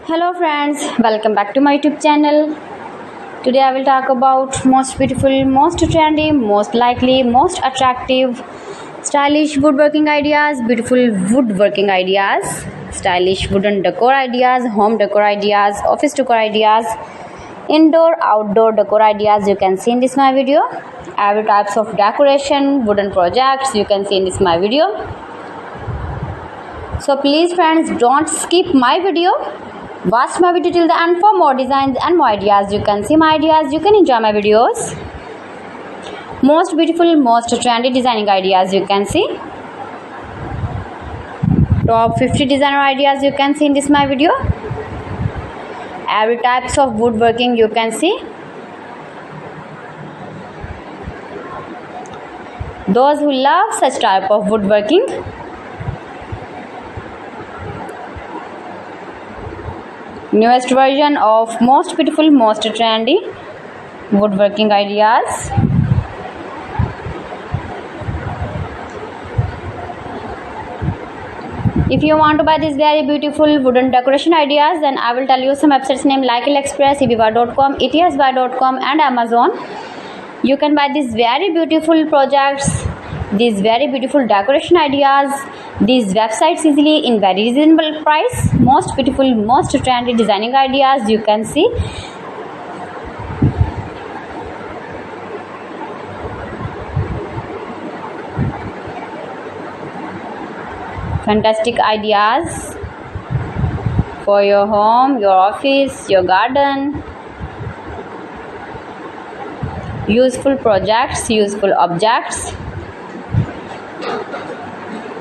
Hello friends, welcome back to my YouTube channel. Today I will talk about most beautiful, most trendy, most likely, most attractive, stylish woodworking ideas, beautiful woodworking ideas, stylish wooden decor ideas, home decor ideas, office decor ideas, indoor, outdoor decor ideas you can see in this my video. Every types of decoration, wooden projects you can see in this my video. So please friends, don't skip my video. Watch my video till the end for more designs and more ideas. You can see my ideas, you can enjoy my videos. Most beautiful, most trendy designing ideas you can see. Top 50 designer ideas you can see in this my video. Every types of woodworking you can see. Those who love such type of woodworking, newest version of most beautiful, most trendy woodworking ideas. If you want to buy these very beautiful wooden decoration ideas, then I will tell you some websites name like AliExpress, eBay.com, etsbuy.com and Amazon. You can buy these very beautiful projects, these very beautiful decoration ideas, these websites easily in very reasonable price. Most beautiful, most trendy designing ideas you can see. Fantastic ideas for your home, your office, your garden. Useful projects, useful objects.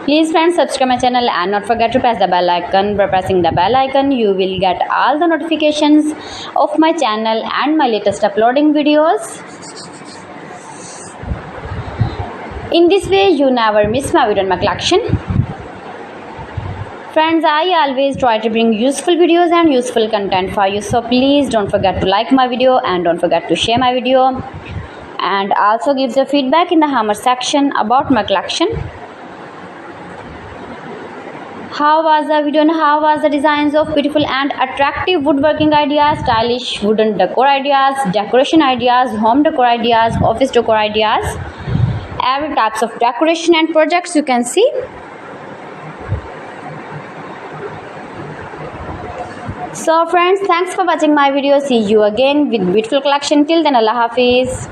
Please friends, subscribe my channel and not forget to press the bell icon. By pressing the bell icon, you will get all the notifications of my channel and my latest uploading videos. In this way, you never miss my video in my collection. Friends, I always try to bring useful videos and useful content for you. So please don't forget to like my video and don't forget to share my video. And also give the feedback in the comment section about my collection. How was the video and how was the designs of beautiful and attractive woodworking ideas, stylish wooden decor ideas, decoration ideas, home decor ideas, office decor ideas, every types of decoration and projects you can see. So friends, thanks for watching my video. See you again with beautiful collection. Till then, Allah Hafiz.